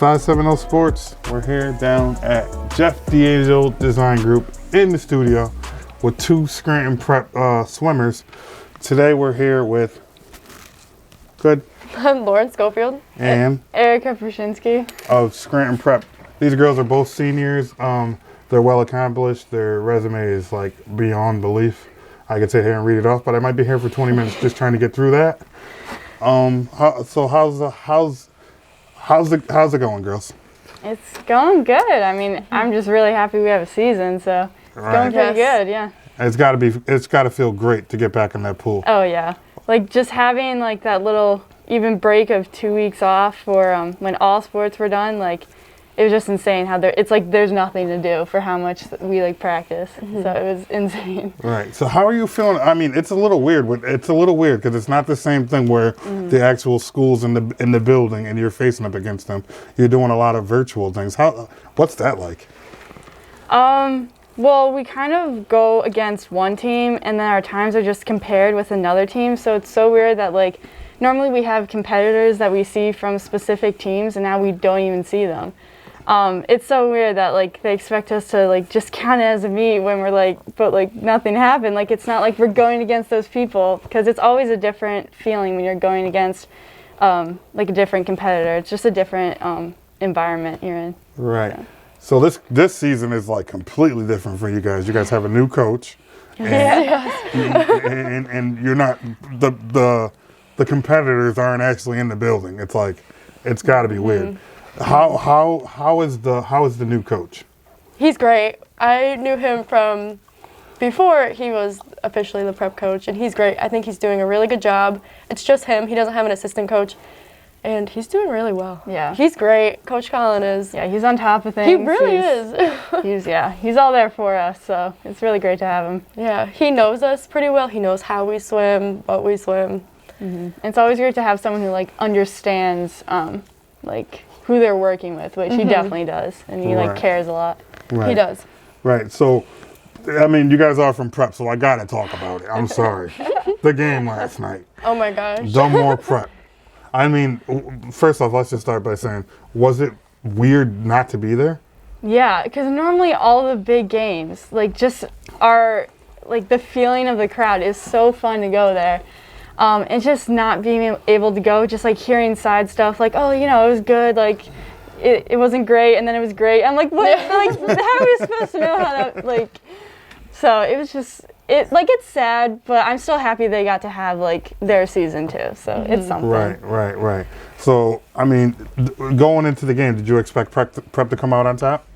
570 Sports. We're here down at Jeff D'Angelo Design Group in the studio with two Scranton Prep swimmers. Today we're here with I'm Lauren Schofield. And Erica Prushinski. Of Scranton Prep. These girls are both seniors. They're well accomplished. Their resume is like beyond belief. I could sit here and read it off, but I might be here for 20 minutes just trying to get through that. How's it going, girls? It's going good. I mean, I'm just really happy we have a season, so it's going pretty good, yeah. It's got to feel great to get back in that pool. Oh yeah, like just having like that little even break of 2 weeks off for when all sports were done, like it was just insane how it's like there's nothing to do for how much we like practice. Mm-hmm. So it was insane. Right. So how are you feeling? I mean, it's a little weird. It's a little weird because it's not the same thing where the actual school's in the building and you're facing up against them. You're doing a lot of virtual things. What's that like? Well, we kind of go against one team and then our times are just compared with another team. So it's so weird that like normally we have competitors that we see from specific teams and now we don't even see them. It's so weird that like they expect us to like just count it as a meet when we're like, but like nothing happened. Like it's not like we're going against those people because it's always a different feeling when you're going against like a different competitor. It's just a different environment you're in. Right. So this season is like completely different for you guys. You guys have a new coach, and you're not the competitors aren't actually in the building. It's like it's got to be weird. How is the new coach? He's great. I knew him from before he was officially the prep coach, and he's great. I think he's doing a really good job. It's just him. He doesn't have an assistant coach, and he's doing really well. Yeah. He's great. Coach Colin is. Yeah, he's on top of things. He really is. He's all there for us, so it's really great to have him. Yeah, he knows us pretty well. He knows how we swim, what we swim. Mm-hmm. It's always great to have someone who like understands like who they're working with, which he definitely does, and he like cares a lot. Right. He does. Right. So, I mean, you guys are from prep, so I gotta talk about it. I'm sorry. The game last night. Oh my gosh. Dunmore Prep. I mean, first off, let's just start by saying, was it weird not to be there? Yeah, because normally all the big games, like just are like the feeling of the crowd is so fun to go there. And just not being able to go, just like hearing side stuff like, oh, you know, it was good, like it wasn't great, and then it was great. I'm like, what? Like, how are we supposed to know how that, like, so it was just, it's sad, but I'm still happy they got to have like their season too, so it's something. Right. So, I mean, going into the game, did you expect prep to come out on top?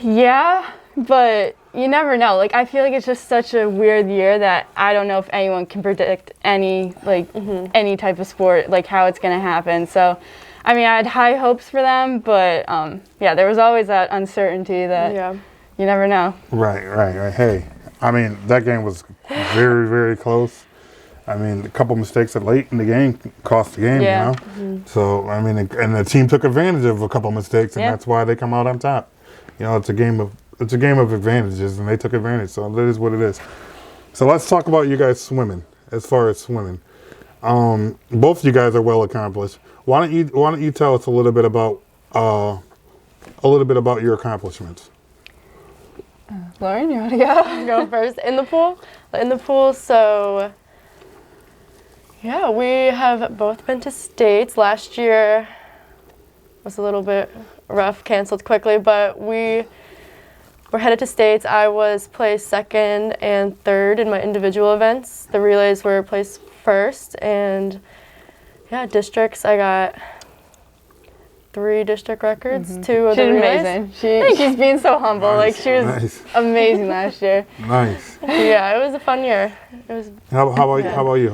Yeah, but you never know. Like, I feel like it's just such a weird year that I don't know if anyone can predict any, like, any type of sport, like, how it's going to happen. So, I mean, I had high hopes for them, but, yeah, there was always that uncertainty that you never know. Right. Hey, I mean, that game was very, very close. I mean, a couple mistakes late in the game cost the game, you know? Mm-hmm. So, I mean, and the team took advantage of a couple mistakes, and that's why they come out on top. You know, it's a game of advantages, and they took advantage, so that is what it is. So let's talk about you guys swimming. As far as swimming, both of you guys are well accomplished. Why don't you tell us a little bit about your accomplishments? Lauren, you want to go? Go first. In the pool. So yeah, we have both been to states. Last year was a little bit rough, canceled quickly, but we're headed to states. I was placed second and third in my individual events. The relays were placed first, and yeah, districts, I got 3 district records, 2 of the relays. Amazing. She's being so humble. Nice, like she was amazing last year. Nice. Yeah, it was a fun year. It was. How about you?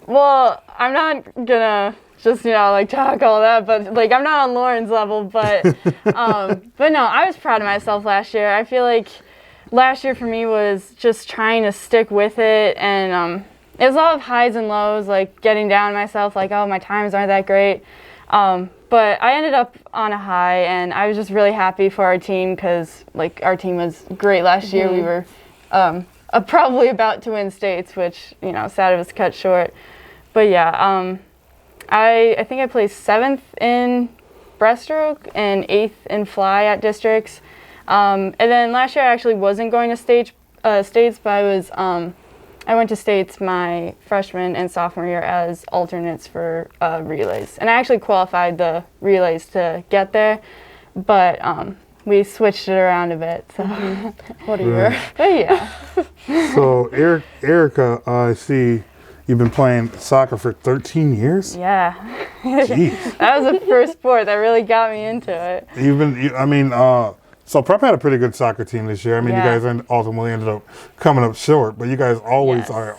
Well, I'm not gonna just like talk all that, but like I'm not on Lauren's level, but but no, I was proud of myself last year. I feel like last year for me was just trying to stick with it, and it was a lot of highs and lows, like getting down on myself, like, oh, my times aren't that great. But I ended up on a high, and I was just really happy for our team because like our team was great last year. We were probably about to win states, which sad it was cut short. But yeah, I think I placed 7th in breaststroke and 8th in fly at districts. And then last year I actually wasn't going to states, but I went to states my freshman and sophomore year as alternates for relays. And I actually qualified the relays to get there, but we switched it around a bit. So. What a year. But yeah. So, Erica, I see you've been playing soccer for 13 years? Yeah. Jeez. That was the first sport that really got me into it. So Prep had a pretty good soccer team this year. I mean, Yeah. you guys ultimately ended up coming up short, but you guys always are.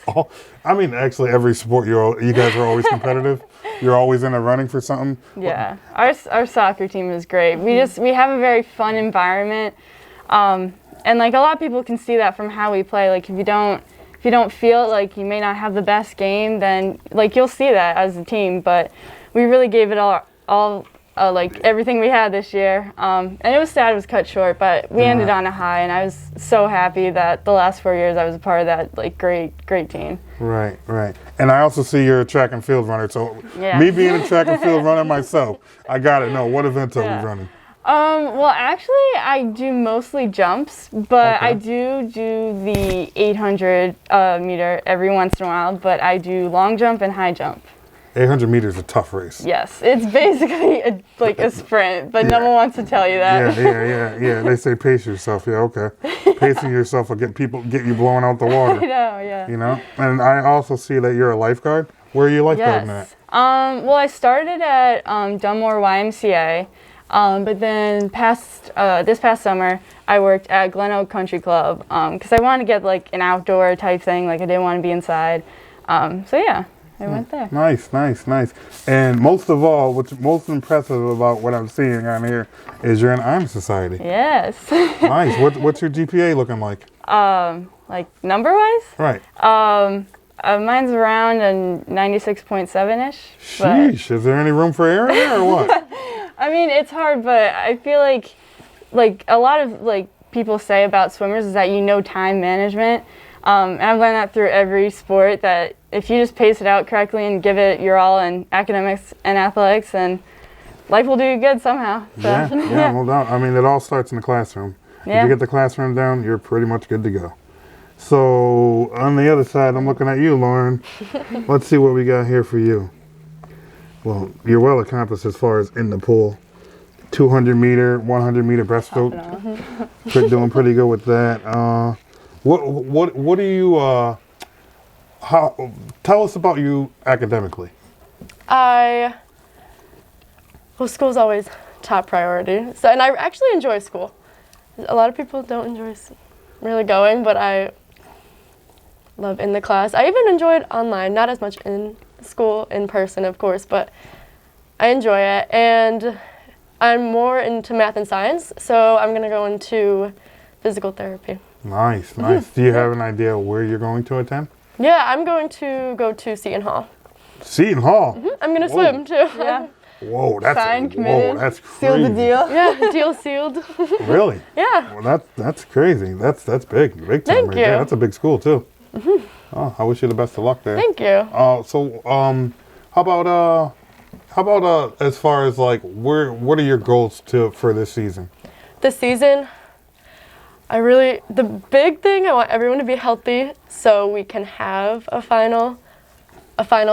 Actually, every sport you guys are always competitive. You're always in the running for something. Yeah, our soccer team is great. We have a very fun environment, and like a lot of people can see that from how we play. Like if you don't feel like you may not have the best game, then like you'll see that as a team. But we really gave it all like everything we had this year. And it was sad it was cut short, but we ended on a high, and I was so happy that the last 4 years I was a part of that like great team. Right. And I also see you're a track and field runner. So me being a track and field runner myself, I gotta know, what events are we running? Well, actually, I do mostly jumps, but I do the 800 meter every once in a while, but I do long jump and high jump. 800 meters is a tough race. Yes, it's basically a sprint, but no one wants to tell you that. Yeah. They say pace yourself. Yeah, okay. Pacing yourself will get you blowing out the water. I know, yeah. You know? And I also see that you're a lifeguard. Where are you lifeguarding at? Well, I started at Dunmore YMCA, but then this past summer, I worked at Glen Oak Country Club because I wanted to get like an outdoor type thing. Like I didn't want to be inside. So yeah. I went there. Nice. And most of all, what's most impressive about what I'm seeing on here is you're in Honor Society. Yes. Nice. What's your GPA looking like? Like number-wise? Right. Mine's around a 96.7-ish. Sheesh. Is there any room for error there or what? I mean, it's hard, but I feel like a lot of like people say about swimmers is that time management. And I've learned that through every sport, that if you just pace it out correctly and give it your all in academics and athletics, then life will do you good somehow. So, yeah, no doubt. I mean, it all starts in the classroom. Yeah. If you get the classroom down, you're pretty much good to go. So on the other side, I'm looking at you, Lauren. Let's see what we got here for you. Well, you're well accomplished as far as in the pool. 200 meter, 100 meter breaststroke. Doing pretty good with that. What do you, tell us about you academically. School's always top priority. So, and I actually enjoy school. A lot of people don't enjoy really going, but I love in the class. I even enjoyed online, not as much in school, in person, of course, but I enjoy it. And I'm more into math and science, so I'm going to go into physical therapy. Nice. Do you have an idea where you're going to attend? Yeah, I'm going to go to Seton Hall. Seton Hall? I'm going to swim, too. Yeah. Whoa, that's committed. That's crazy. Sealed the deal. Yeah, deal sealed. Really? Yeah. Well, that's crazy. That's big time. Thank right you. there. That's a big school too. Oh, I wish you the best of luck there. Thank you. How about as far as like what are your goals for this season? This season, the big thing, I want everyone to be healthy so we can have a final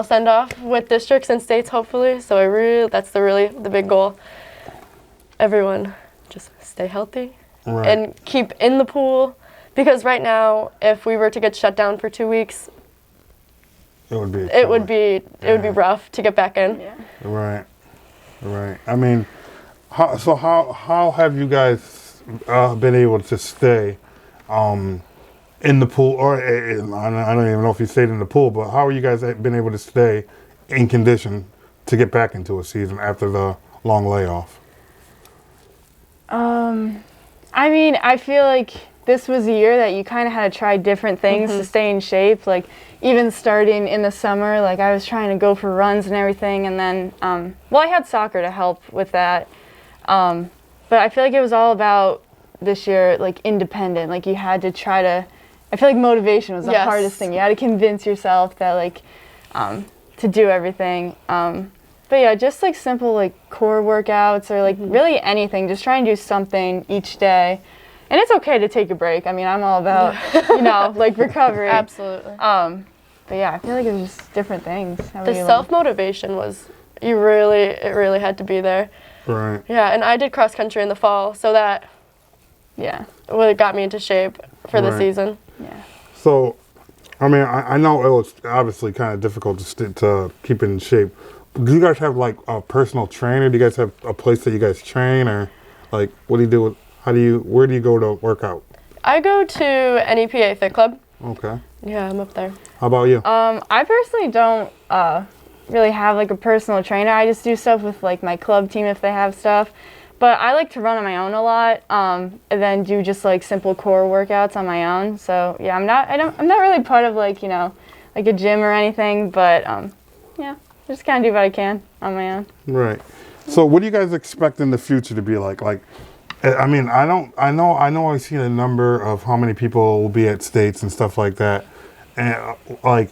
send-off with districts and states, hopefully. So that's the big goal. Everyone just stay healthy and keep in the pool, because right now, if we were to get shut down for 2 weeks, it would be rough to get back in. Yeah. Right. I mean, how have you guys been able to stay in the pool, or I don't even know if you stayed in the pool, but how are you guys been able to stay in condition to get back into a season after the long layoff? I mean, I feel like this was a year that you kind of had to try different things to stay in shape. Like even starting in the summer, like I was trying to go for runs and everything, and then I had soccer to help with that. But I feel like it was all about this year, like independent. Like you had to try to. I feel like motivation was the hardest thing. You had to convince yourself that like to do everything. But yeah, just like simple like core workouts or like really anything. Just try and do something each day. And it's okay to take a break. I mean, I'm all about, like recovery. Absolutely. But yeah, I feel like it's just different things. The self-motivation was, it really had to be there. Right. Yeah, and I did cross country in the fall, so that really got me into shape for the season. Yeah. So, I mean, I know it was obviously kind of difficult to keep in shape. Do you guys have like a personal trainer? Do you guys have a place that you guys train, or like what do you do? Where do you go to work out? I go to NEPA Fit Club. Okay. Yeah, I'm up there. How about you? I personally don't really have like a personal trainer. I just do stuff with like my club team if they have stuff. But I like to run on my own a lot, and then do just like simple core workouts on my own. So yeah, I'm not really part of like like a gym or anything. But yeah, just kind of do what I can on my own. Right. So what do you guys expect in the future to be like? Like, I mean, I know I've seen a number of how many people will be at states and stuff like that, and like,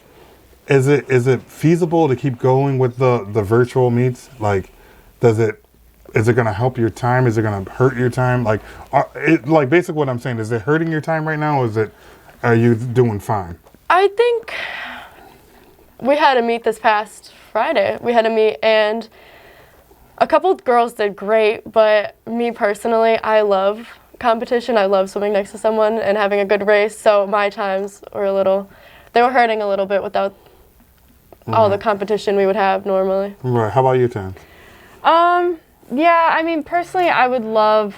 is it feasible to keep going with the virtual meets? Like, is it going to help your time? Is it going to hurt your time? Like, basically what I'm saying, is it hurting your time right now, or are you doing fine? I think we had a meet this past Friday. We had a meet, and a couple of girls did great, but me personally, I love competition. I love swimming next to someone and having a good race, so my times were they were hurting a little bit without all the competition we would have normally. Right. How about you, Tan? Yeah, I mean, personally, I would love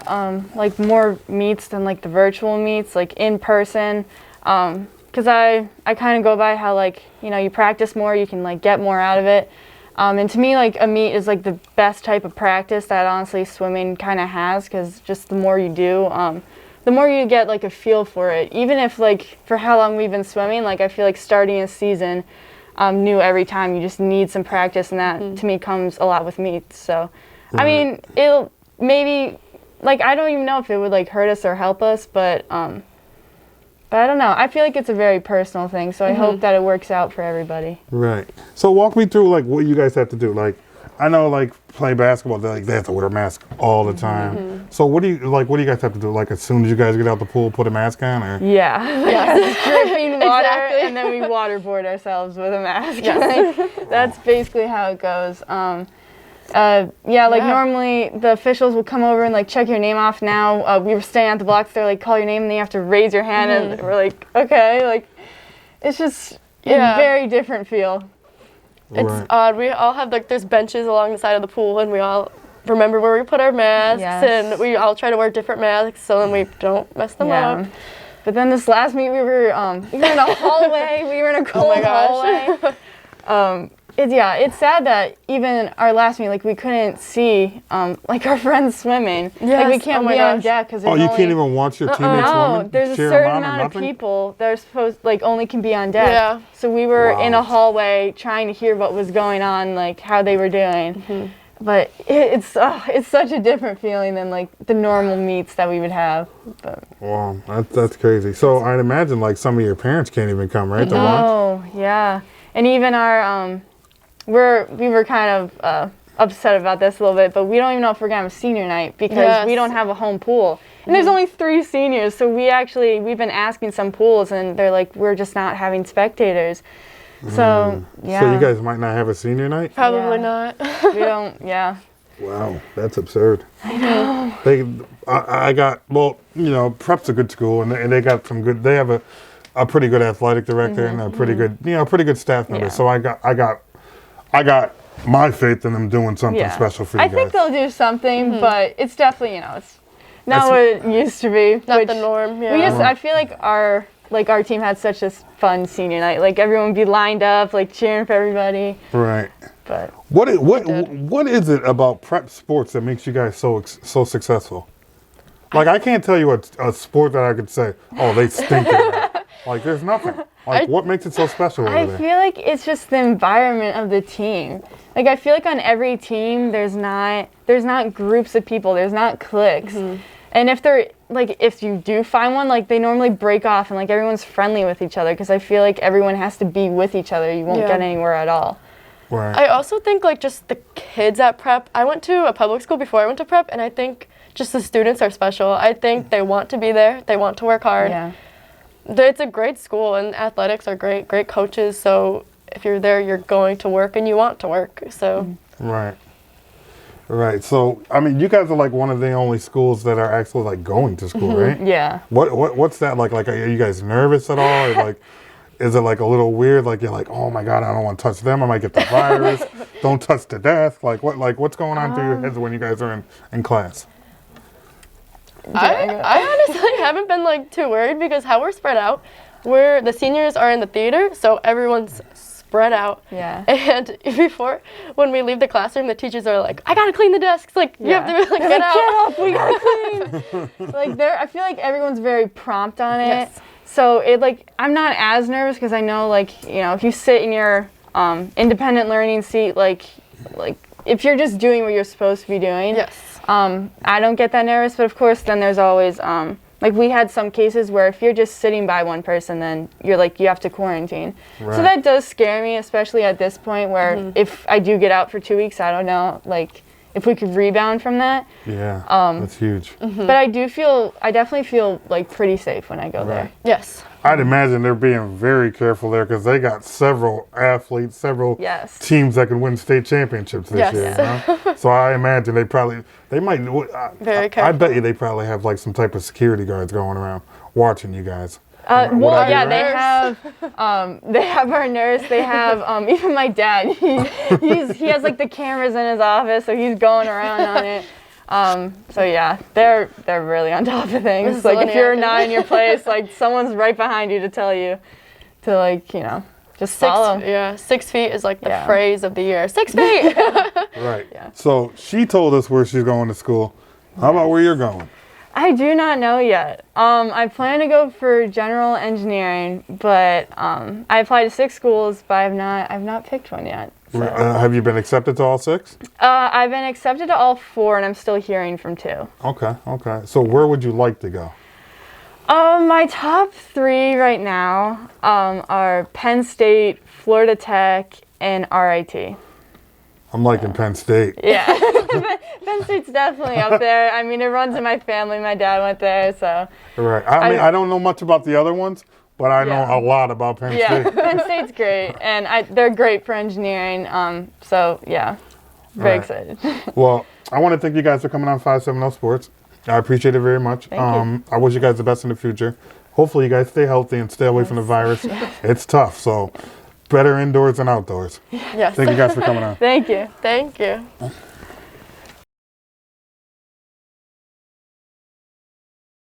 like more meets than like the virtual meets, like in person, because I kind of go by how like you practice more, you can like get more out of it, and to me like a meet is like the best type of practice that honestly swimming kind of has, because just the more you do, the more you get like a feel for it. Even if like for how long we've been swimming, like I feel like starting a season new every time, you just need some practice, and that to me comes a lot with meets. So. I mean, it'll maybe, like, I don't even know if it would, like, hurt us or help us, but I don't know. I feel like it's a very personal thing, so I hope that it works out for everybody. Right. So walk me through, like, what you guys have to do. Like, I know, like, playing basketball, they have to wear a mask all the time. So what do you guys have to do? Like, as soon as you guys get out the pool, put a mask on, or? Yeah. Just dripping water, Exactly. and then we waterboard ourselves with a mask. Like, that's basically how it goes. Normally the officials will come over and like check your name off. Now we were staying at the blocks, they're like, call your name, and then you have to raise your hand, and we're like, okay, like it's just a very different feel. It's odd. We all have there's benches along the side of the pool, and we all remember where we put our masks, and we all try to wear different masks so then we don't mess them up. But then this last meet, we were in a hallway. We were in a cold hallway. It's sad that even our last meet, like we couldn't see like our friends swimming. Like we can't be on deck because you can't even watch your teammates swimming? No, there's a certain amount of people that are supposed only can be on deck. Yeah. So we were in a hallway trying to hear what was going on, like how they were doing. But it's such a different feeling than like the normal meets that we would have. But. Wow, that's crazy. So I'd imagine like some of your parents can't even come, right, to watch? Oh, yeah. And even our we were kind of upset about this a little bit, but we don't even know if we're gonna have a senior night because we don't have a home pool. And there's only 3 seniors, so we've been asking some pools, and they're like, we're just not having spectators. So So you guys might not have a senior night? Probably not. We don't. Yeah. Wow, that's absurd. I know. I got Prep's a good school, and they got some good. They have a pretty good athletic director and a pretty good pretty good staff member. So I got my faith in them doing something special for you guys. I think they'll do something, but it's definitely it's not what it used to be. Not the norm. Yeah. I feel like our team had such a fun senior night. Like everyone would be lined up, like cheering for everybody. Right. But what is it about prep sports that makes you guys so successful? Like I can't tell you a sport that I could say, oh, they stink at that. Like there's nothing. Like what makes it so special over there? I feel like it's just the environment of the team. Like I feel like on every team there's not groups of people, there's not cliques. And if you do find one, like they normally break off and like everyone's friendly with each other because I feel like everyone has to be with each other. You won't get anywhere at all. Right. I also think like just the kids at prep. I went to a public school before I went to prep, and I think just the students are special. I think they want to be there. They want to work hard. Yeah. It's a great school, and athletics are great coaches. So if you're there, you're going to work, and you want to work. So. Right. Right. So, I mean, you guys are like one of the only schools that are actually like going to school, right? Yeah. What's that like? Like, are you guys nervous at all? Or like, is it like a little weird? Like, you're like, oh my God, I don't want to touch them. I might get the virus. Don't touch the desk. Like, what's going on through your heads when you guys are in class? I honestly haven't been like too worried because how we're spread out, the seniors are in the theater, so everyone's spread out. Yeah. And before, when we leave the classroom, the teachers are like, I gotta clean the desks. Like, you have to like, get out. Get up, we gotta clean. Like, I feel like everyone's very prompt on it. Yes. So I'm not as nervous because I know, like, you know, if you sit in your independent learning seat, like if you're just doing what you're supposed to be doing. Yes. I don't get that nervous, but of course, then there's always like we had some cases where if you're just sitting by one person, then you have to quarantine. Right. So that does scare me, especially at this point where if I do get out for 2 weeks, I don't know, like if we could rebound from that. Yeah, that's huge. But I definitely feel like pretty safe when I go there. Yes. I'd imagine they're being very careful there because they got several athletes, several Yes. teams that can win state championships this Yes. year. You know? So I imagine they might. Very I careful. bet you they probably have like some type of security guards going around watching you guys. Well, yeah, nurse. they have our nurse. They have even my dad. He has like the cameras in his office, so he's going around on it. So yeah, they're really on top of things. Like if you're not in your place, like someone's right behind you to tell you to like, you know, just follow. 6 feet is like the Yeah. phrase of the year. 6 feet. Right. Yeah. So she told us where she's going to school. How about where you're going? I do not know yet. I plan to go for general engineering, but I applied to 6 schools, but I've not picked one yet. So. Have you been accepted to all 6? I've been accepted to all 4, and I'm still hearing from 2. Okay. So where would you like to go? My top 3 right now are Penn State, Florida Tech, and RIT. I'm liking Penn State. Yeah, Penn State's definitely up there. I mean, it runs in my family. My dad went there, so. Right. I mean, I don't know much about the other ones, but I know Yeah. a lot about Penn Yeah, State. Penn State's great, and they're great for engineering. So yeah, very Right. excited. Well, I want to thank you guys for coming on 570 Sports. I appreciate it very much. Thank you. I wish you guys the best in the future. Hopefully, you guys stay healthy and stay away from the virus. It's tough, so better indoors than outdoors. Yes. Thank you guys for coming on. Thank you. Thank you.